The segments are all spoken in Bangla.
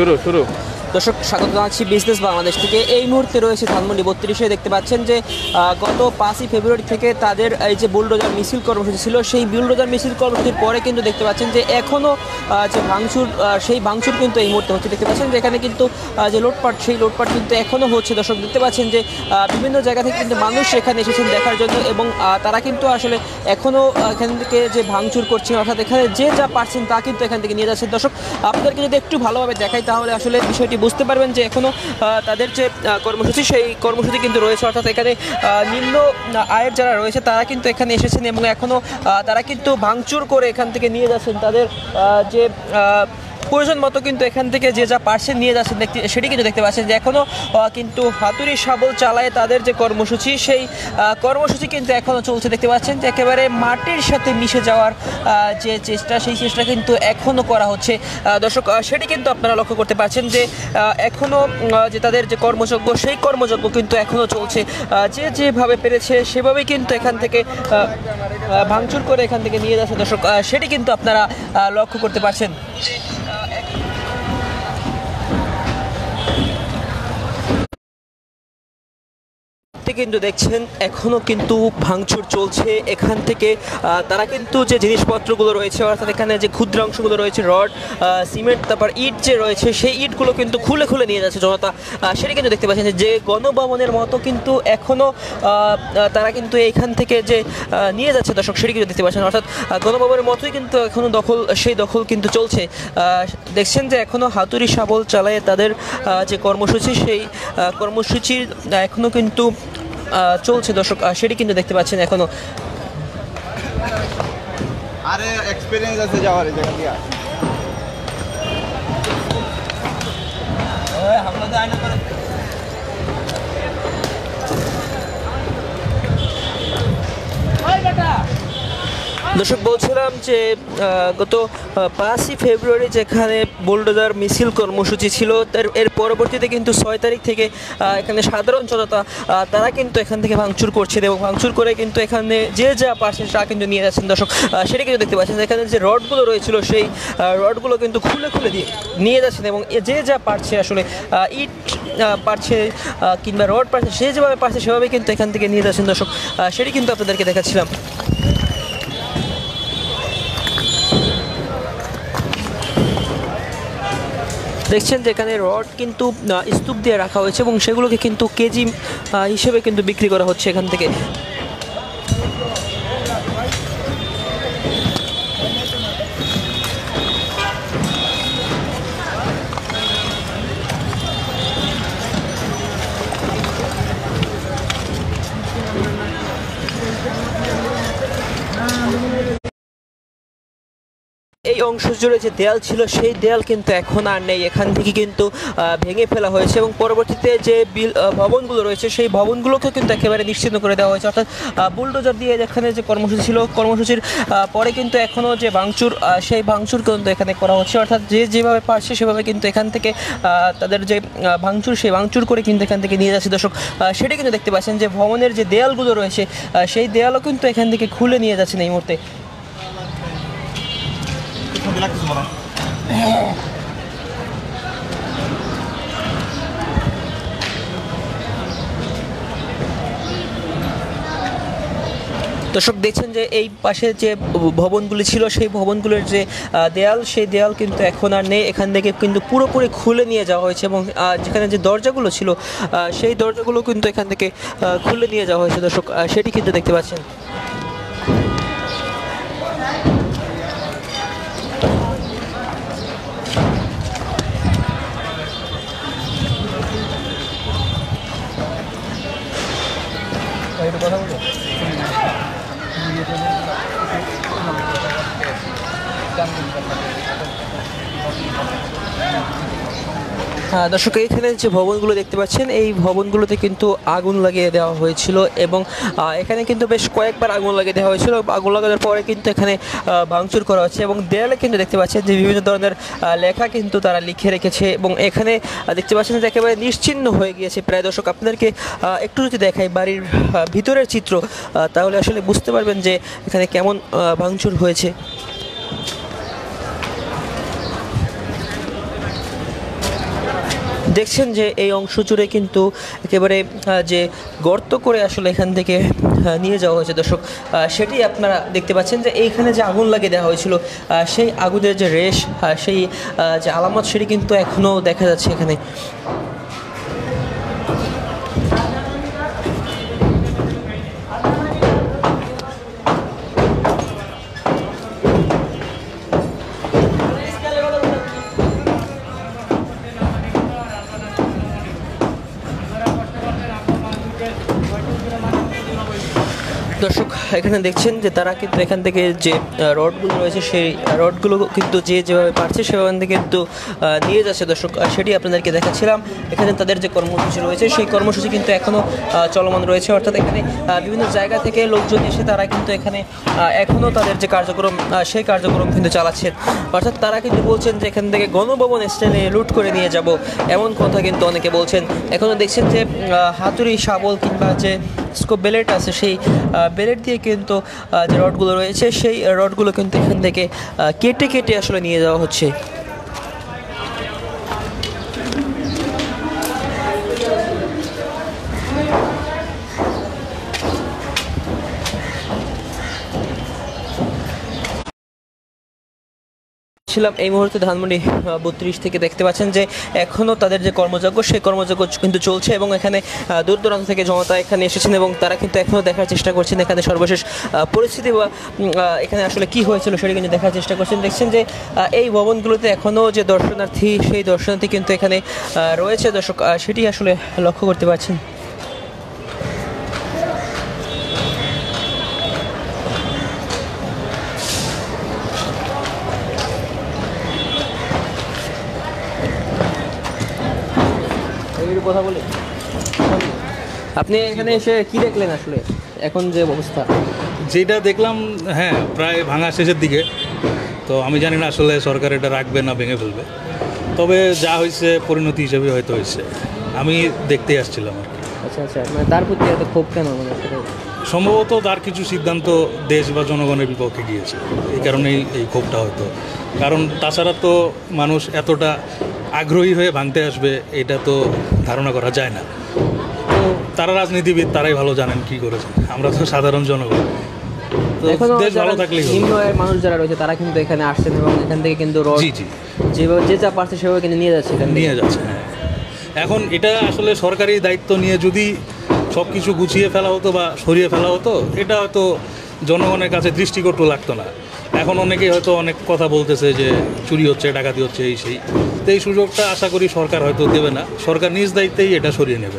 শুরু শুরু দর্শক স্বাগত জানাচ্ছি বিজনেস বাংলাদেশ থেকে। এই মুহূর্তে রয়েছে ধানমন্ডি 32-এ। দেখতে পাচ্ছেন যে গত 5ই ফেব্রুয়ারি থেকে তাদের এই যে বুলডোজার মিছিল কর্মসূচি ছিল, সেই বুলডোজার মিছিল কর্মসূচির পরে কিন্তু দেখতে পাচ্ছেন যে এখনও যে ভাঙচুর, সেই ভাঙচুর কিন্তু এই মুহূর্তে হচ্ছে। দেখতে পাচ্ছেন যে এখানে কিন্তু যে লুটপাট, সেই লুটপাট কিন্তু এখনও হচ্ছে। দর্শক দেখতে পাচ্ছেন যে বিভিন্ন জায়গা থেকে কিন্তু মানুষ এখানে এসেছেন দেখার জন্য, এবং তারা কিন্তু আসলে এখনও এখান থেকে যে ভাঙচুর করছেন, অর্থাৎ এখানে যে যা পারছেন তা কিন্তু এখান থেকে নিয়ে যাচ্ছেন। দর্শক আপনাদেরকে যদি একটু ভালোভাবে দেখাই তাহলে আসলে বিষয়টি বুঝতে পারবেন যে এখনও তাদের যে কর্মসূচি, সেই কর্মসূচি কিন্তু রয়েছে। অর্থাৎ এখানে নিম্ন আয়ের যারা রয়েছে তারা কিন্তু এখানে এসেছেন, এবং এখনও তারা কিন্তু ভাঙচুর করে এখান থেকে নিয়ে যাচ্ছেন তাদের যে প্রয়োজন মতো কিন্তু এখান থেকে যে যা পার্সেল নিয়ে যাচ্ছেন সেটি কিন্তু দেখতে পাচ্ছেন যে এখনও কিন্তু হাতুড়ি শাবল চালায় তাদের যে কর্মসূচি, সেই কর্মসূচি কিন্তু এখনও চলছে। দেখতে পাচ্ছেন যে একেবারে মাটির সাথে মিশে যাওয়ার যে চেষ্টা, সেই চেষ্টা কিন্তু এখনও করা হচ্ছে। দর্শক সেটি কিন্তু আপনারা লক্ষ্য করতে পারছেন যে এখনও যে তাদের যে কর্মযজ্ঞ, সেই কর্মযজ্ঞ কিন্তু এখনও চলছে। যে যেভাবে পেরেছে সেভাবেই কিন্তু এখান থেকে ভাঙচুর করে এখান থেকে নিয়ে যাচ্ছে। দর্শক সেটি কিন্তু আপনারা লক্ষ্য করতে পারছেন। কিন্তু দেখছেন এখনও কিন্তু ভাঙচুর চলছে। এখান থেকে তারা কিন্তু যে জিনিসপত্রগুলো রয়েছে, অর্থাৎ এখানে যে ক্ষুদ্রাংশগুলো রয়েছে, রড, সিমেন্ট, তারপর ইট যে রয়েছে, সেই ইটগুলো কিন্তু খুলে খুলে নিয়ে যাচ্ছে জনতা। সেটা কিন্তু দেখতে পাচ্ছেন যে গণভবনের মতো কিন্তু এখনও তারা কিন্তু এইখান থেকে যে নিয়ে যাচ্ছে। দর্শক সেটি কিন্তু দেখতে পাচ্ছেন, অর্থাৎ গণভবনের মতোই কিন্তু এখনও সেই দখল কিন্তু চলছে। দেখছেন যে এখনও হাতুড়ি শাবল চালায় তাদের যে কর্মসূচি, সেই কর্মসূচির এখনও কিন্তু চলছে। দর্শক সেটি কিন্তু দেখতে পাচ্ছেন এখনো। আরে এক্সপেরিয়েন্স আছে যাওয়ার এই জায়গা দিয়ে। ওই হামলা তো আইনা করে। ওই বেটা দর্শক বলছিলাম যে গত 5ই ফেব্রুয়ারি যেখানে বুলডোজার মিছিল কর্মসূচি ছিল, এর পরবর্তীতে কিন্তু 6 তারিখ থেকে এখানে সাধারণ জনতা তারা কিন্তু এখান থেকে ভাঙচুর করছেন, এবং ভাঙচুর করে কিন্তু এখানে যে যা পারছেন তা কিন্তু নিয়ে যাচ্ছেন। দর্শক সেটা কিন্তু দেখতে পাচ্ছেন এখানে যে রডগুলো রয়েছিল, সেই রডগুলো কিন্তু খুলে খুলে দিয়ে নিয়ে যাচ্ছেন, এবং যে যা পারছে আসলে ইট পারছে কিংবা রড পারছে, সে যেভাবে পারছে সেভাবে কিন্তু এখান থেকে নিয়ে যাচ্ছেন। দর্শক সেটি কিন্তু আপনাদেরকে দেখাচ্ছিলাম। দেখছেন যে এখানে রড কিন্তু স্তূপ দিয়ে রাখা হয়েছে, এবং সেগুলোকে কিন্তু কেজি হিসেবে কিন্তু বিক্রি করা হচ্ছে এখান থেকে। এই অংশ জুড়ে যে দেয়াল ছিল, সেই দেয়াল কিন্তু এখন আর নেই। এখান থেকে কিন্তু ভেঙে ফেলা হয়েছে, এবং পরবর্তীতে যে ভবনগুলো রয়েছে, সেই ভবনগুলোকে কিন্তু একেবারে নিশ্চিহ্ন করে দেওয়া হয়েছে। অর্থাৎ বুলডোজার দিয়ে যেখানে যে কর্মসূচি ছিল, কর্মসূচির পরে কিন্তু এখনও যে ভাঙচুর, সেই ভাঙচুর কিন্তু এখানে করা হচ্ছে। অর্থাৎ যে যেভাবে পারছে সেভাবে কিন্তু এখান থেকে তাদের যে ভাঙচুর, সেই ভাঙচুর করে কিন্তু এখান থেকে নিয়ে যাচ্ছে। দর্শক সেটা কিন্তু দেখতে পাচ্ছেন যে ভবনের যে দেয়ালগুলো রয়েছে, সেই দেয়ালও কিন্তু এখান থেকে খুলে নিয়ে যাচ্ছেন এই মুহূর্তে। দর্শক দেখছেন যে এই পাশে যে ভবনগুলি ছিল, সেই ভবনগুলোর যে দেয়াল, সেই দেয়াল কিন্তু এখন আর নেই। এখান থেকে কিন্তু পুরোপুরি খুলে নিয়ে যাওয়া হয়েছে, এবং যেখানে যে দরজাগুলো ছিল, সেই দরজাগুলো কিন্তু এখান থেকে খুলে নিয়ে যাওয়া হয়েছে। দর্শক সেটি কিন্তু দেখতে পাচ্ছেন। কথা বলো। দর্শক এখানে যে ভবনগুলো দেখতে পাচ্ছেন, এই ভবনগুলোতে কিন্তু আগুন লাগিয়ে দেওয়া হয়েছিল, এবং এখানে কিন্তু বেশ কয়েকবার আগুন লাগিয়ে দেওয়া হয়েছিল। আগুন লাগানোর পরে কিন্তু এখানে ভাঙচুর করা হচ্ছে, এবং দেয়ালে কিন্তু দেখতে পাচ্ছেন যে বিভিন্ন ধরনের লেখা কিন্তু তারা লিখে রেখেছে, এবং এখানে দেখতে পাচ্ছেন যে একেবারে নিশ্চিহ্ন হয়ে গিয়েছে প্রায়। দর্শক আপনাদেরকে একটু যদি দেখাই বাড়ির ভিতরের চিত্র, তাহলে আসলে বুঝতে পারবেন যে এখানে কেমন ভাঙচুর হয়েছে। দেখছেন যে এই অংশ জুড়ে কিন্তু একেবারে যে গর্ত করে আসলে এখান থেকে নিয়ে যাওয়া হয়েছে দর্শক, সেটি আপনারা দেখতে পাচ্ছেন যে এইখানে যে আগুন লাগিয়ে দেওয়া হয়েছিল সেই আগুনের যে রেশ, সেই যে আলামত, সেটি কিন্তু এখনও দেখা যাচ্ছে এখানে। দর্শক এখানে দেখছেন যে তারা কিন্তু এখান থেকে যে রডগুলো রয়েছে সেই রডগুলো কিন্তু যেভাবে পারছে সেখান থেকে কিন্তু নিয়ে যাচ্ছে দর্শক, সেটি আপনাদেরকে দেখাচ্ছিলাম। এখানে তাদের যে কর্মসূচি রয়েছে সেই কর্মসূচি কিন্তু এখনও চলমান রয়েছে, অর্থাৎ এখানে বিভিন্ন জায়গা থেকে লোকজন এসে তারা কিন্তু এখানে এখনও তাদের যে কার্যক্রম সেই কার্যক্রম কিন্তু চালাচ্ছেন। অর্থাৎ তারা কিন্তু বলছেন যে এখান থেকে গণভবন স্টাইলে লুট করে নিয়ে যাব, এমন কথা কিন্তু অনেকে বলছেন। এখনও দেখছেন যে হাতুড়ি, শাবল কিংবা যে স্কোপ বেলেট আছে, সেই বেলেট দিয়ে কিন্তু যে রডগুলো রয়েছে সেই রডগুলো কিন্তু এখান থেকে কেটে কেটে আসলে নিয়ে যাওয়া হচ্ছে। ছিলাম এই মুহূর্তে ধানমন্ডি 32 থেকে দেখতে পাচ্ছেন যে এখনও তাদের যে কর্মযজ্ঞ সেই কর্মযজ্ঞ কিন্তু চলছে, এবং এখানে দূর দূরান্ত থেকে জনতা এখানে এসেছেন এবং তারা কিন্তু এখনও দেখার চেষ্টা করছেন এখানে সর্বশেষ পরিস্থিতি বা এখানে আসলে কি হয়েছিল সেটা কিন্তু দেখার চেষ্টা করছেন। দেখছেন যে এই ভবনগুলোতে এখনও যে দর্শনার্থী সেই দর্শনার্থী কিন্তু এখানে রয়েছে দর্শক, সেটি আসলে লক্ষ্য করতে পারছেন। কথা বলে আপনি এখানে এসে কি দেখলেন আসলে এখন যে অবস্থা? যেটা দেখলাম, হ্যাঁ, প্রায় ভাঙা শেষের দিকে। তো আমি জানি না আসলে সরকার এটা রাখবে না ভেঙে ফেলবে, তবে যা হয়েছে পরিণতি হিসেবে হয়তো হয়েছে। আমি দেখতেই আসছিলাম আর কি। আচ্ছা আচ্ছা, মানে তার প্রতি এত ক্ষোভ কেন? মানে সম্ভবত তার কিছু সিদ্ধান্ত দেশ বা জনগণের বিপক্ষে গিয়েছে, এই কারণেই এই ক্ষোভটা হয়তো। কারণ তাছাড়া তো মানুষ এতটা আগ্রহী হয়ে ভাঙতে আসবে এটা তো ধারণা করা যায় না। তো তারা রাজনীতিবিদ, তারাই ভালো জানেন কি করেছেন, আমরা তো সাধারণ জনগণ। তো দেশ ভালো থাকলেই হলো। নিম্ন আয়ের মানুষ যারা রয়েছে তারা কিন্তু এখানে আসছেন এবং এখান থেকে কিন্তু জি জি যেভাবে যে যা পারছে সেভাবে কিন্তু নিয়ে যাচ্ছে, নিয়ে যাচ্ছে। হ্যাঁ, এখন এটা আসলে সরকারি দায়িত্ব নিয়ে যদি সব কিছু গুছিয়ে ফেলা হতো বা সরিয়ে ফেলা হতো, এটা হয়তো জনগণের কাছে দৃষ্টিকটু লাগতো না। এখন অনেকেই হয়তো অনেক কথা বলতেছে যে চুরি হচ্ছে, ডাকাতি হচ্ছে, এই সেই। তো এই সুযোগটা আশা করি সরকার হয়তো দেবে না, সরকার নিজ দায়িত্বেই এটা সরিয়ে নেবে।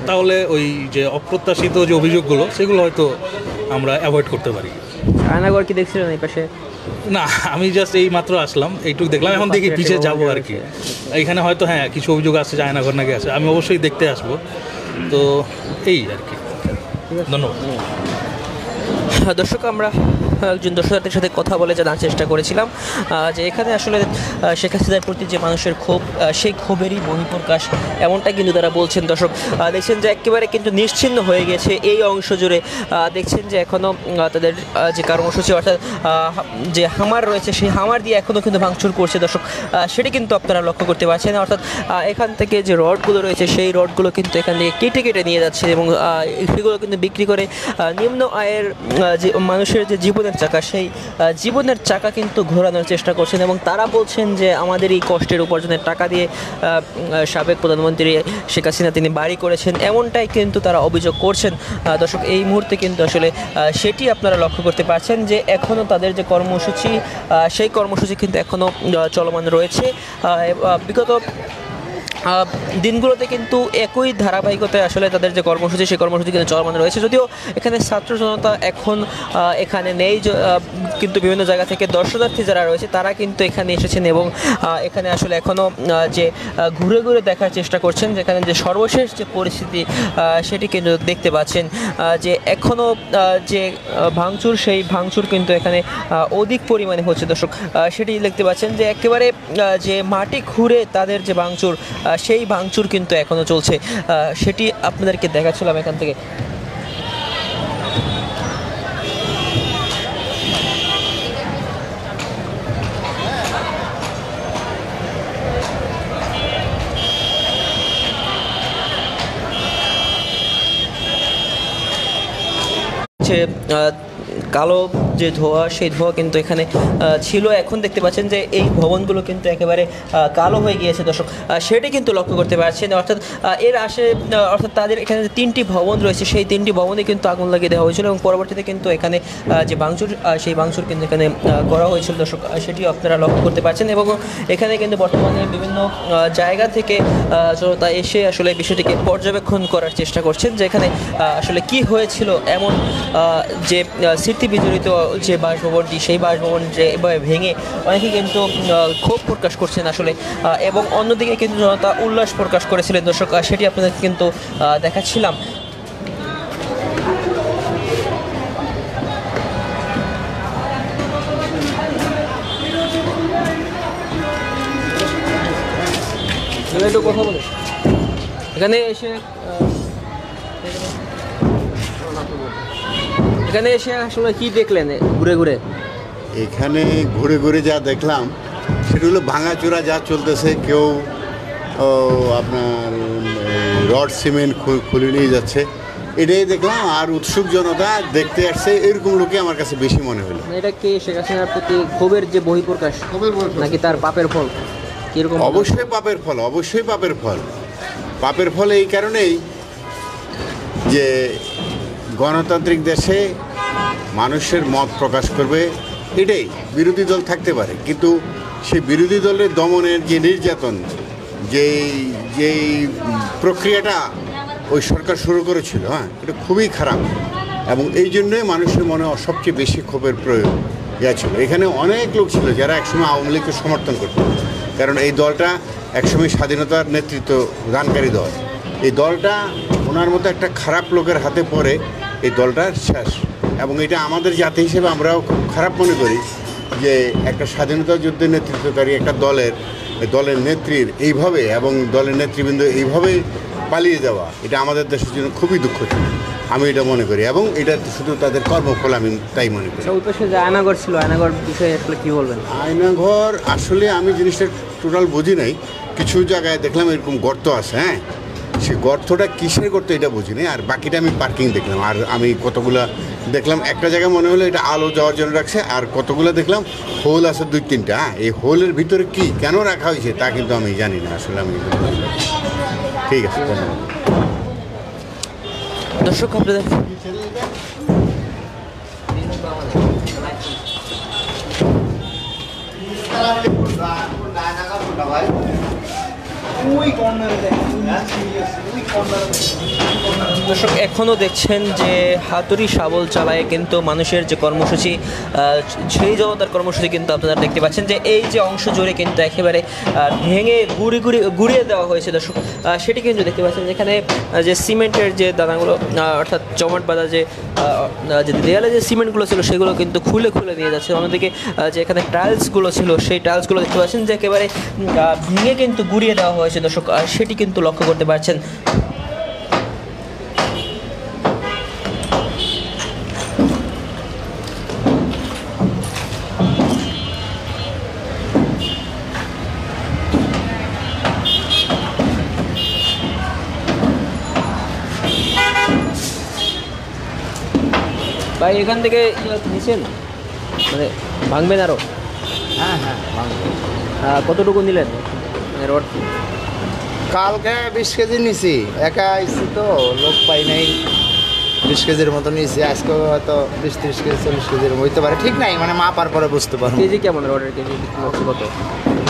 তাহলে ওই যে অপ্রত্যাশিত যে অভিযোগগুলো সেগুলো হয়তো আমরা অ্যাভয়েড করতে পারি। আয়নাগর কি দেখছিলেন এই পাশে? না, আমি জাস্ট এই মাত্র আসলাম, এইটুকু দেখলাম, এখন দেখি পিছিয়ে যাবো আর কি। এইখানে হয়তো হ্যাঁ কিছু অভিযোগ আছে যে আয়নাঘর নাকি আছে, আমি অবশ্যই দেখতে আসবো। তো এই আর কি, ধন্যবাদ। দর্শক, আমরা একজন দর্শনার্থীর সাথে কথা বলে জানার চেষ্টা করেছিলাম যে এখানে আসলে শেখ হাসিনার প্রতি যে মানুষের ক্ষোভ, সেই ক্ষোভেরই বহিঃপ্রকাশ, এমনটা কিন্তু তারা বলছেন। দর্শক দেখছেন যে একেবারে কিন্তু নিশ্চিহ্ন হয়ে গেছে এই অংশ জুড়ে। দেখছেন যে এখনও তাদের যে কর্মসূচি, অর্থাৎ যে হামার রয়েছে সেই হামার দিয়ে এখনও কিন্তু ভাঙচুর করছে দর্শক, সেটি কিন্তু আপনারা লক্ষ্য করতে পারছেন। অর্থাৎ এখান থেকে যে রডগুলো রয়েছে সেই রডগুলো কিন্তু এখান থেকে কেটে কেটে নিয়ে যাচ্ছে এবং সেগুলো কিন্তু বিক্রি করে নিম্ন আয়ের যে মানুষের যে জীবনের চাকা, সেই জীবনের চাকা কিন্তু ঘোরানোর চেষ্টা করছেন এবং তারা বলছেন যে আমাদের এই কষ্টের উপার্জনের টাকা দিয়ে সাবেক প্রধানমন্ত্রী শেখ হাসিনা তিনি বাড়ি করেছেন, এমনটাই কিন্তু তারা অভিযোগ করছেন। দর্শক এই মুহূর্তে কিন্তু আসলে সেটি আপনারা লক্ষ্য করতে পারছেন যে এখনও তাদের যে কর্মসূচি সেই কর্মসূচি কিন্তু এখনও চলমান রয়েছে। বিগত দিনগুলোতে কিন্তু একই ধারাবাহিকতায় আসলে তাদের যে কর্মসূচি সেই কর্মসূচি কিন্তু চলমান রয়েছে। যদিও এখানে ছাত্র জনতা এখন এখানে নেই, কিন্তু বিভিন্ন জায়গা থেকে দর্শনার্থী যারা রয়েছে তারা কিন্তু এখানে এসেছেন এবং এখানে আসলে এখনও যে ঘুরে ঘুরে দেখার চেষ্টা করছেন, যেখানে যে সর্বশেষ যে পরিস্থিতি সেটি কিন্তু দেখতে পাচ্ছেন যে এখনও যে ভাঙচুর, সেই ভাঙচুর কিন্তু এখানে অধিক পরিমাণে হচ্ছে দর্শক, সেটি দেখতে পাচ্ছেন যে একেবারে যে মাটি খুঁড়ে তাদের যে ভাঙচুর সেই ভাঙচুর কিন্তু এখনও চলছে, সেটি আপনাদেরকে দেখাচ্ছিলাম এখান থেকে। হচ্ছে কালো যে ধোঁয়া, সেই ধোঁয়া কিন্তু এখানে ছিল। এখন দেখতে পাচ্ছেন যে এই ভবনগুলো কিন্তু একেবারে কালো হয়ে গিয়েছে দর্শক, সেটি কিন্তু লক্ষ্য করতে পারছেন। অর্থাৎ অর্থাৎ তাদের এখানে যে 3টি ভবন রয়েছে, সেই 3টি ভবনে কিন্তু আগুন লাগিয়ে দেওয়া হয়েছিল এবং পরবর্তীতে কিন্তু এখানে যে ভাঙচুর, সেই ভাঙচুর কিন্তু এখানে করা হয়েছিল দর্শক, সেটি আপনারা লক্ষ্য করতে পারছেন। এবং এখানে কিন্তু বর্তমানে বিভিন্ন জায়গা থেকে জনতা এসে আসলে বিষয়টিকে পর্যবেক্ষণ করার চেষ্টা করছেন যে এখানে আসলে কি হয়েছিল, এমন যে স্মৃতি বিজড়িত যে বাসভবনটি, সেই বাসভবন যে এভাবে ভেঙে অনেকে কিন্তু ক্ষোভ প্রকাশ করছেন আসলে, এবং অন্যদিকে কিন্তু জনতা উল্লাস প্রকাশ করেছিলেন দর্শক, সেটি আপনাদের কিন্তু দেখাচ্ছিলাম। একটু কথা বলে এখানে এসে আসলে কি দেখলেন ঘুরে ঘুরে? এখানে ঘুরে ঘুরে যা দেখলাম সেটা হলো ভাঙাচোরা যা চলতেছে, কেউ আপনার রড সিমেন্ট খুলে নিয়ে যাচ্ছে, এটাই দেখলাম। আর উৎসুক জনতা দেখতে আসছে, এরকম লোকে আমার কাছে বেশি মনে হলো। এটা কি শেখ হাসিনার প্রতি ক্ষোভের যে বহিঃপ্রকাশ, নাকি তার পাপের ফল? কিরকম? অবশ্যই পাপের ফল, অবশ্যই পাপের ফল। পাপের ফল এই কারণেই যে গণতান্ত্রিক দেশে মানুষের মত প্রকাশ করবে, এটাই বিরোধী দল থাকতে পারে, কিন্তু সেই বিরোধী দলের দমনের যে নির্যাতন, যেই প্রক্রিয়াটা ওই সরকার শুরু করেছিল, এটা খুবই খারাপ। এবং এই জন্যই মানুষের মনে সবচেয়ে বেশি ক্ষোভের প্রয়োগ ছিল। এখানে অনেক লোক ছিল যারা একসময় আওয়ামী লীগকে সমর্থন করত, কারণ এই দলটা একসময় স্বাধীনতার নেতৃত্ব দানকারী দল। এই দলটা ওনার মতো একটা খারাপ লোকের হাতে পড়ে এই দলটা শেষ। এবং এটা আমাদের জাতি হিসেবে আমরাও খুব খারাপ মনে করি যে একটা স্বাধীনতা যুদ্ধের নেতৃত্বকারী একটা দলের নেত্রীর এইভাবে এবং দলের নেতৃবৃন্দ এইভাবে পালিয়ে যাওয়া, এটা আমাদের দেশের জন্য খুবই দুঃখজনক, আমি এটা মনে করি। এবং এটা শুধু তাদের কর্মফল, আমি তাই মনে করি। ওই পাশে যে আয়নাঘর ছিল, আয়নাঘর বিষয়ে আসলে কী বলবেন? আয়নাঘর আসলে আমি জিনিসটা টোটাল বুঝি নাই। কিছু জায়গায় দেখলাম এরকম গর্ত আছে, সে গর্তটা কিসের গর্ত এটা বুঝিনি। আর বাকিটা আমি পার্কিং দেখলাম। আর আমি কতগুলা দেখলাম, একটা জায়গায় মনে হলো এটা আলো যাওয়ার জন্য রাখছে, আর কতগুলো দেখলাম হোল আছে 2-3টা। এই হোলের ভিতরে কি কেন রাখা হয়েছে তা কিন্তু আমি জানি না আসলে। আমি ঠিক আছে, ধন্যবাদ। দর্শক আপনাদের দর্শক এখনও দেখছেন যে হাতুড়ি শাবল চালায় কিন্তু মানুষের যে কর্মসূচি, সেই জনতার কর্মসূচি কিন্তু আপনারা দেখতে পাচ্ছেন যে এই যে অংশ জুড়ে কিন্তু একেবারে ভেঙে গুড়িয়ে দেওয়া হয়েছে দর্শক, সেটি কিন্তু দেখতে পাচ্ছেন। যেখানে যে সিমেন্টের যে দানাগুলো, অর্থাৎ চমট বাঁধা যে দেয়ালে যে সিমেন্টগুলো ছিল, সেগুলো কিন্তু খুলে নিয়ে যাচ্ছে। অন্যদিকে যে এখানে টাইলসগুলো ছিল, সেই টাইলসগুলো দেখতে পাচ্ছেন যে একেবারে ভেঙে কিন্তু গুড়িয়ে দেওয়া হয়েছে দর্শক, সেটি কিন্তু লক্ষ্য করতে পারছেন। ভাই এখান থেকে নিছেন, মানে ভাঙবেন আরও? হ্যাঁ ভাঙবে। কতটুকু নিলেন রড? কালকে 20 কেজি নিছি, একা আইছি তো লোক পাই নাই, 20 কেজির মতো নিয়েছি। আজকে হয়তো 20-30 কেজি 40 কেজির হইতে পারে, ঠিক নাই, মানে মাপার পরে বুঝতে পারবো। কেজি কেমন রডের কেজি কত?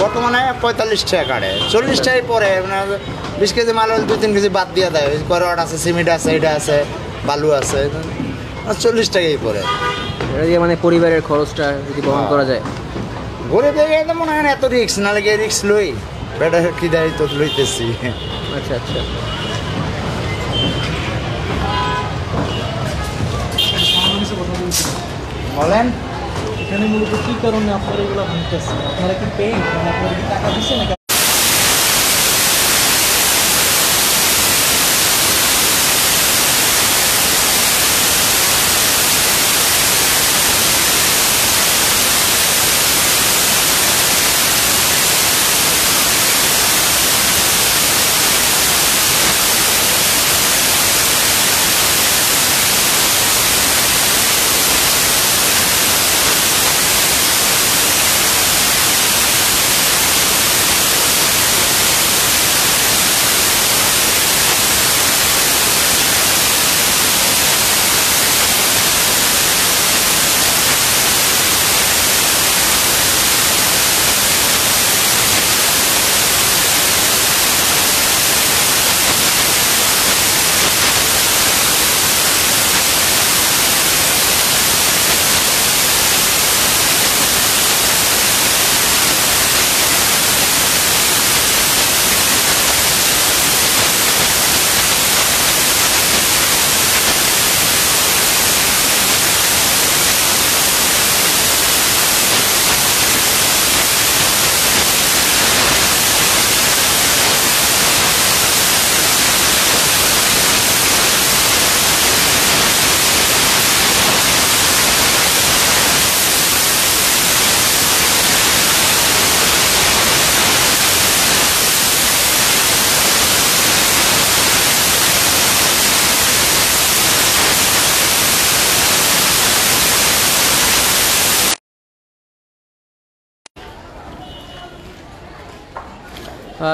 বর্তমানে 45 টাকা কাটে, 40 টাকাই পরে। মানে 20 কেজি মাল হলে 2-3 কেজি বাদ দিয়ে দেয়। রড আছে, সিমেন্ট আছে, এটা আছে, বালু আছে, 40 টাকাই পরে। এটা দিয়ে মানে পরিবারের খরচটা যদি বহন করা যায়। ঘুরে দেখে তো মনে হয় না এত রিক্স, নাহলে গিয়ে রিক্স লই, বেটা কি দায়িত্ব লইতেছি। আচ্ছা আচ্ছা, বলেন এখানে মূলত কী কারণে আপনারা এগুলো ভাঙতেছেন? আপনারা কি পেইন, মানে আপনারা কি টাকা দিচ্ছেন নাকি?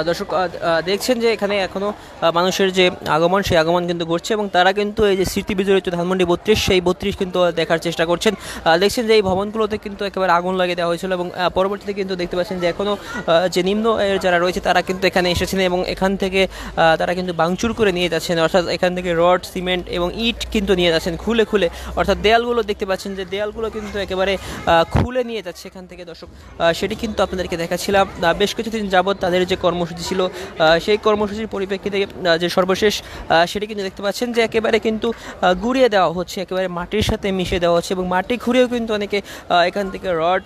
দর্শক দেখছেন যে এখানে এখনো মানুষের যে আগমন সেই আগমন কিন্তু ঘটছে এবং তারা কিন্তু এই যে স্মৃতি বিজড়িত ধানমন্ডি 32 সেই 32 কিন্তু দেখার চেষ্টা করছেন। দেখছেন যে এই ভবনগুলোতে কিন্তু একেবারে আগুন লাগিয়ে দেওয়া হয়েছিল এবং পরবর্তীতে কিন্তু দেখতে পাচ্ছেন যে এখনও যে নিম্ন আয়ের যারা রয়েছে তারা কিন্তু এখানে এসেছেন এবং এখান থেকে তারা কিন্তু ভাঙচুর করে নিয়ে যাচ্ছেন, অর্থাৎ এখান থেকে রড, সিমেন্ট এবং ইট কিন্তু নিয়ে যাচ্ছেন খুলে খুলে, অর্থাৎ দেয়ালগুলো দেখতে পাচ্ছেন যে দেয়ালগুলো কিন্তু একেবারে খুলে নিয়ে যাচ্ছে এখান থেকে। দর্শক সেটি কিন্তু আপনাদেরকে দেখাচ্ছিলাম। বেশ কিছুদিন যাবৎ তাদের যে কর্মসূচি ছিল সেই কর্মসূচির পরিপ্রেক্ষিতে যে সর্বশেষ সেটি কিন্তু দেখতে পাচ্ছেন যে একেবারে কিন্তু গুঁড়িয়ে দেওয়া হচ্ছে, একেবারে মাটির সাথে মিশে দেওয়া হচ্ছে এবং মাটি ঘুরেও কিন্তু অনেকে এখান থেকে রড,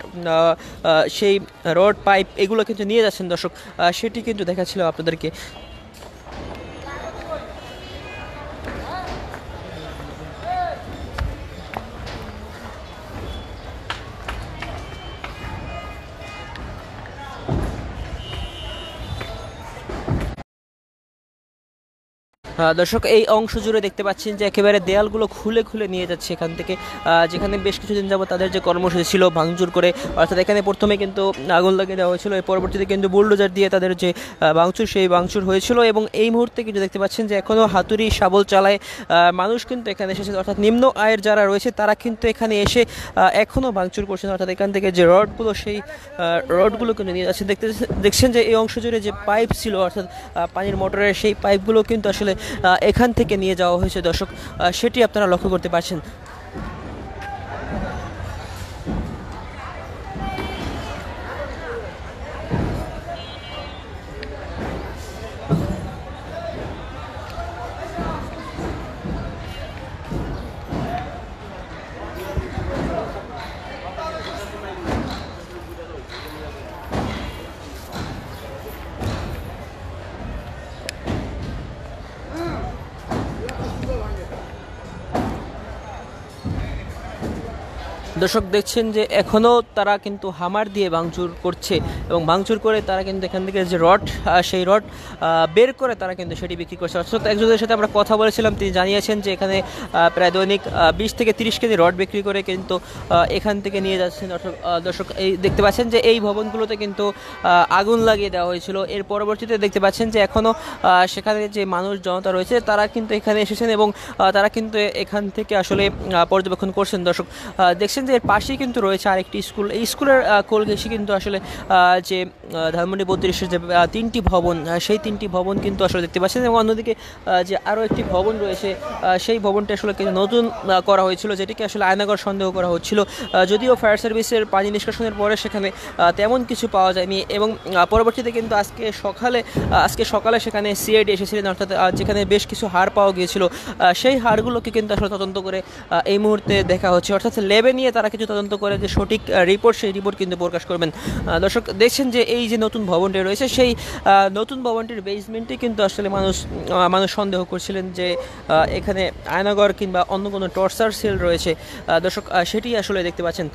সেই রড, পাইপ এগুলো কিন্তু নিয়ে যাচ্ছেন। দর্শক সেটি কিন্তু দেখাচ্ছিল আপনাদেরকে। দর্শক এই অংশ জুড়ে দেখতে পাচ্ছেন যে একেবারে দেয়ালগুলো খুলে খুলে নিয়ে যাচ্ছে এখান থেকে, যেখানে বেশ কিছুদিন যাবত তাদের যে কর্মসূচি ছিল ভাঙচুর করে, অর্থাৎ এখানে প্রথমে কিন্তু আগুন লাগিয়ে দেওয়া হয়েছিল, এর পরবর্তীতে কিন্তু বুলডোজার দিয়ে তাদের যে ভাঙচুর সেই ভাঙচুর হয়েছিল এবং এই মুহূর্তে কিন্তু দেখতে পাচ্ছেন যে এখনও হাতুড়ি শাবল চালায় মানুষ কিন্তু এখানে এসেছে, অর্থাৎ নিম্ন আয়ের যারা রয়েছে তারা কিন্তু এখানে এসে এখনও ভাঙচুর করছেন, অর্থাৎ এখান থেকে যে রডগুলো সেই রডগুলো কিন্তু নিয়ে যাচ্ছেন। দেখছেন যে এই অংশ জুড়ে যে পাইপ ছিল, অর্থাৎ পানির মোটরের সেই পাইপগুলো কিন্তু আসলে এখান থেকে নিয়ে যাওয়া হয়েছে। দর্শক সেটি আপনারা লক্ষ্য করতে পারছেন। দর্শক দেখছেন যে এখনও তারা কিন্তু হামার দিয়ে ভাঙচুর করছে এবং ভাঙচুর করে তারা কিন্তু এখান থেকে যে রড, সেই রড বের করে তারা কিন্তু সেটি বিক্রি করছে। অর্থাৎ একজনের সাথে আমরা কথা বলেছিলাম, তিনি জানিয়েছেন যে এখানে প্রায় দৈনিক 20 থেকে 30 কেজি রড বিক্রি করে কিন্তু এখান থেকে নিয়ে যাচ্ছেন। অর্থাৎ দর্শক এই দেখতে পাচ্ছেন যে এই ভবনগুলোতে কিন্তু আগুন লাগিয়ে দেওয়া হয়েছিল, এর পরবর্তীতে দেখতে পাচ্ছেন যে এখনও সেখানে যে মানুষ জনতা রয়েছে তারা কিন্তু এখানে এসেছেন এবং তারা কিন্তু এখান থেকে আসলে পর্যবেক্ষণ করছেন। দর্শক দেখছেন যে এর পাশেই কিন্তু রয়েছে আরেকটি স্কুল, এই স্কুলের কোল ঘেঁষে কিন্তু আসলে যে ধানমন্ডি 32-এর যে 3টি ভবন, সেই 3টি ভবন কিন্তু আসলে দেখতে পাচ্ছেন এবং অন্যদিকে যে আরও একটি ভবন রয়েছে সেই ভবনটি আসলে কিন্তু নতুন করা হয়েছিল, যেটিকে আসলে আয়নাঘর সন্দেহ করা হচ্ছিল, যদিও ফায়ার সার্ভিসের পানি নিষ্কাশনের পরে সেখানে তেমন কিছু পাওয়া যায়নি এবং পরবর্তীতে কিন্তু আজকে সকালে সেখানে সিআইডি এসেছিলেন, অর্থাৎ যেখানে বেশ কিছু হাড় পাওয়া গিয়েছিল সেই হাড়গুলোকে কিন্তু আসলে তদন্ত করে এই মুহূর্তে দেখা হচ্ছে, অর্থাৎ ল্যাবে নিয়ে তারা কিছু তদন্ত করে যে সঠিক রিপোর্ট সেই রিপোর্ট কিন্তু প্রকাশ করবেন। দর্শক দেখছেন যে এই যে নতুন ভবনটি রয়েছে সেই নতুন ভবনটির বেসমেন্টে কিন্তু আসলে মানুষ সন্দেহ করছিলেন যে এখানে আয়নাঘর কিংবা অন্য কোনো টর্চার সেল রয়েছে। দর্শক সেটি আসলে দেখতে পাচ্ছেন।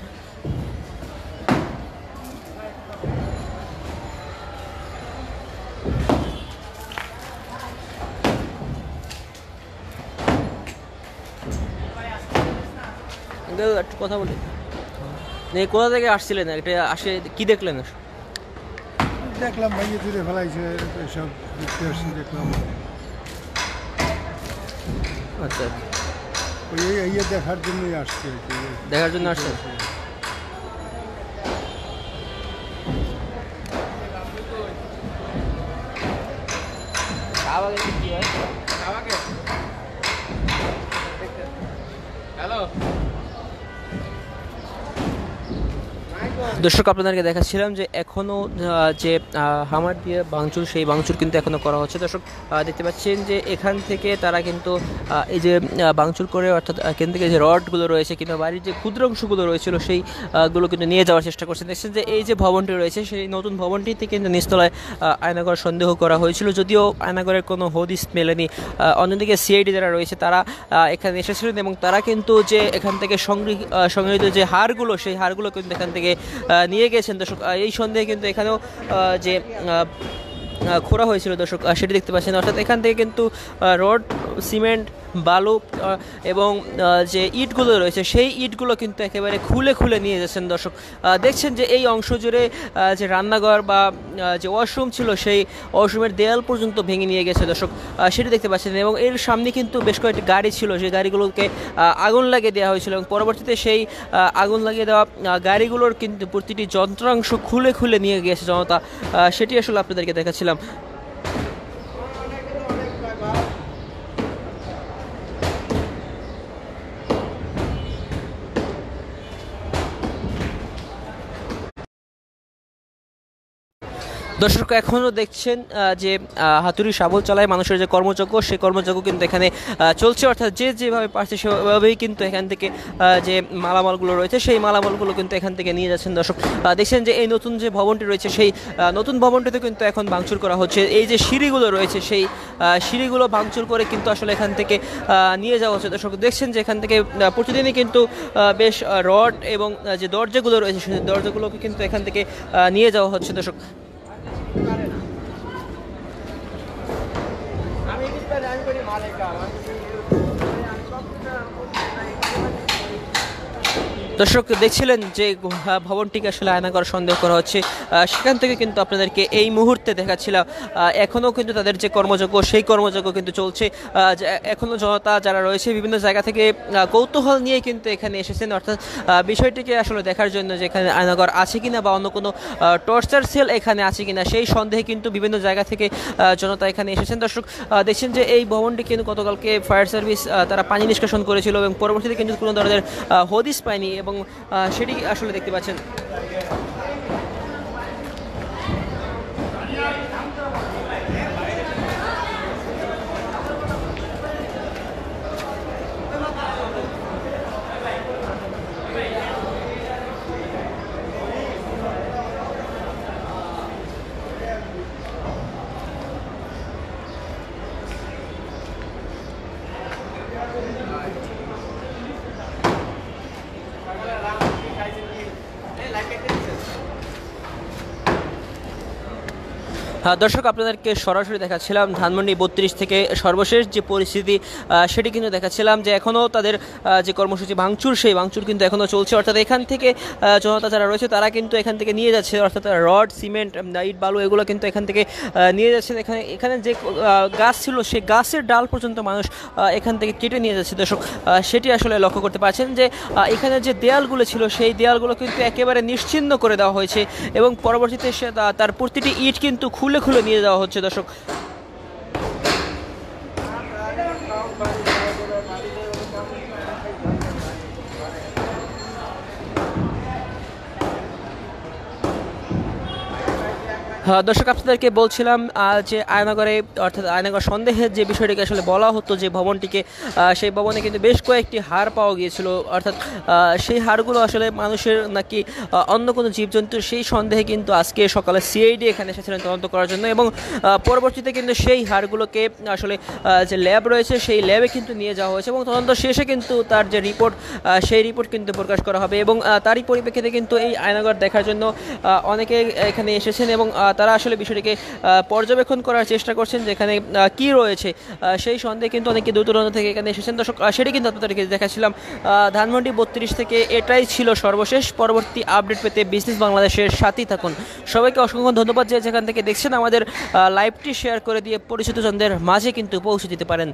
একটু কথা বলি, কোথা থেকে আসছিলেন, এটা আসে কি দেখলেন? দেখলাম ভাইয়ে তুলে ফেলাইছে, এসব দেখতে আসছি, দেখলাম। আচ্ছা, ওই ইয়ে দেখার জন্যই আসছে আর কি। দেখার জন্য আসছে। হ্যালো দর্শক, আপনাদেরকে দেখাচ্ছিলাম যে এখনও যে হামার দিয়ে ভাঙচুর সেই ভাঙচুর কিন্তু এখনও করা হচ্ছে। দর্শক দেখতে পাচ্ছেন যে এখান থেকে তারা কিন্তু এই যে ভাঙচুর করে, অর্থাৎ এখান থেকে যে রডগুলো রয়েছে কিংবা বাড়ির যে ক্ষুদ্র অংশগুলো রয়েছিল সেইগুলো কিন্তু নিয়ে যাওয়ার চেষ্টা করছেন। দেখছেন যে এই যে ভবনটি রয়েছে সেই নতুন ভবনটিতে কিন্তু নিচতলায় আয়নাঘর সন্দেহ করা হয়েছিল, যদিও আয়নাঘরের কোনো হদিস মেলেনি। অন্যদিকে সিআইডি যারা রয়েছে তারা এখানে এসেছিলেন এবং তারা কিন্তু যে এখান থেকে সংগৃহীত যে হাড়গুলো সেই হাড়গুলো কিন্তু এখান থেকে নিয়ে গেছেন। দর্শক এই সন্দেহে কিন্তু এখানেও যে খোঁড়া হয়েছিল দর্শক সেটি দেখতে পাচ্ছেন, অর্থাৎ এখান থেকে কিন্তু রড, সিমেন্ট বালু এবং যে ইটগুলো রয়েছে সেই ইটগুলো কিন্তু একেবারে খুলে খুলে নিয়ে যাচ্ছেন দর্শক। দেখছেন যে এই অংশ জুড়ে যে রান্নাঘর বা যে ওয়াশরুম ছিল সেই ওয়াশরুমের দেয়াল পর্যন্ত ভেঙে নিয়ে গেছে দর্শক, সেটি দেখতে পাচ্ছেন। এবং এর সামনে কিন্তু বেশ কয়েকটি গাড়ি ছিল, সেই গাড়িগুলোকে আগুন লাগিয়ে দেওয়া হয়েছিল এবং পরবর্তীতে সেই আগুন লাগিয়ে দেওয়া গাড়িগুলোর কিন্তু প্রতিটি যন্ত্রাংশ খুলে খুলে নিয়ে গিয়েছে জনতা, সেটি আসলে আপনাদেরকে দেখাচ্ছিলাম। দর্শক এখনও দেখছেন যে হাতুড়ি শাবল চালায় মানুষের যে কর্মযজ্ঞ, সেই কর্মযজ্ঞ কিন্তু এখানে চলছে, অর্থাৎ যে যেভাবে পারছে সেভাবেই কিন্তু এখান থেকে যে মালামালগুলো রয়েছে সেই মালামালগুলো কিন্তু এখান থেকে নিয়ে যাচ্ছেন দর্শক। দেখছেন যে এই নতুন যে ভবনটি রয়েছে সেই নতুন ভবনটিতে কিন্তু এখন ভাঙচুর করা হচ্ছে। এই যে সিঁড়িগুলো রয়েছে সেই সিঁড়িগুলো ভাঙচুর করে কিন্তু আসলে এখান থেকে নিয়ে যাওয়া হচ্ছে দর্শক। দেখছেন যে এখান থেকে প্রতিদিনই কিন্তু বেশ রড এবং যে দরজাগুলো রয়েছে সেই দরজাগুলোকে কিন্তু এখান থেকে নিয়ে যাওয়া হচ্ছে দর্শক। দর্শক দেখছিলেন যে ভবনটিকে আসলে আয়নাঘর সন্দেহ করা হচ্ছে, সেখান থেকে কিন্তু আপনাদেরকে এই মুহূর্তে দেখাচ্ছিলাম এখনও কিন্তু তাদের যে কর্মযজ্ঞ সেই কর্মযজ্ঞ কিন্তু চলছে। এখনও জনতা যারা রয়েছে বিভিন্ন জায়গা থেকে কৌতূহল নিয়ে কিন্তু এখানে এসেছেন, অর্থাৎ বিষয়টিকে আসলে দেখার জন্য যে এখানে আয়নাঘর আছে কিনা বা অন্য কোনো টর্চার সেল এখানে আছে কিনা সেই সন্দেহে কিন্তু বিভিন্ন জায়গা থেকে জনতা এখানে এসেছেন দর্শক। দেখছেন যে এই ভবনটি কিন্তু গতকালকে ফায়ার সার্ভিস তারা পানি নিষ্কাশন করেছিল এবং পরবর্তীতে কিন্তু কোনো ধরনের হদিস পায়নি এবং সেটি আসলে দেখতে পাচ্ছেন। দর্শক আপনাদেরকে সরাসরি দেখাচ্ছিলাম ধানমন্ডি 32 থেকে সর্বশেষ যে পরিস্থিতি সেটি কিন্তু দেখাচ্ছিলাম যে এখনও তাদের যে কর্মসূচি ভাঙচুর সেই ভাঙচুর কিন্তু এখনও চলছে, অর্থাৎ এখান থেকে জনতা যারা রয়েছে তারা কিন্তু এখান থেকে নিয়ে যাচ্ছে, অর্থাৎ রড সিমেন্ট ইট বালু এগুলো কিন্তু এখান থেকে নিয়ে যাচ্ছে। এখানে যে গাছ ছিল সেই গাছের ডাল পর্যন্ত মানুষ এখান থেকে কেটে নিয়ে যাচ্ছে দর্শক, সেটি আসলে লক্ষ্য করতে পারছেন যে এখানে যে দেয়ালগুলো ছিল সেই দেয়ালগুলো কিন্তু একেবারে নিশ্চিহ্ন করে দেওয়া হয়েছে এবং পরবর্তীতে সে তার প্রতিটি ইট কিন্তু খুলে খুলে নিয়ে যাওয়া হচ্ছে দর্শক। দর্শক আপনাদেরকে বলছিলাম যে আয়নাগরে অর্থাৎ আয়নাগর সন্দেহের যে বিষয়টিকে আসলে বলা হতো যে ভবনটিকে, সেই ভবনে কিন্তু বেশ কয়েকটি হাড় পাওয়া গিয়েছিল, অর্থাৎ সেই হাড়গুলো আসলে মানুষের নাকি অন্য কোনো জীবজন্তুর সেই সন্দেহে কিন্তু আজকে সকালে সিআইডি এখানে এসেছিলেন তদন্ত করার জন্য এবং পরবর্তীতে কিন্তু সেই হাড়গুলোকে আসলে যে ল্যাব রয়েছে সেই ল্যাবে কিন্তু নিয়ে যাওয়া হয়েছে এবং তদন্ত শেষে কিন্তু তার যে রিপোর্ট সেই রিপোর্ট কিন্তু প্রকাশ করা হবে এবং তারই পরিপ্রেক্ষিতে কিন্তু এই আয়নাগর দেখার জন্য অনেকে এখানে এসেছেন এবং তারা আসলে বিষয়টিকে পর্যবেক্ষণ করার চেষ্টা করছেন যে এখানে কী রয়েছে সেই সন্দেহে কিন্তু অনেকে দূর দূরান্ত থেকে এখানে এসেছেন দর্শক। সেটি কিন্তু আপনাদেরকে দেখাচ্ছিলাম ধানমন্ডি 32 থেকে। এটাই ছিল সর্বশেষ। পরবর্তী আপডেট পেতে বিজনেস বাংলাদেশের সাথেই থাকুন। সবাইকে অসংখ্য ধন্যবাদ যে যেখান থেকে দেখছেন আমাদের লাইভটি শেয়ার করে দিয়ে পরিচিত জনদের মাঝে কিন্তু পৌঁছে দিতে পারেন।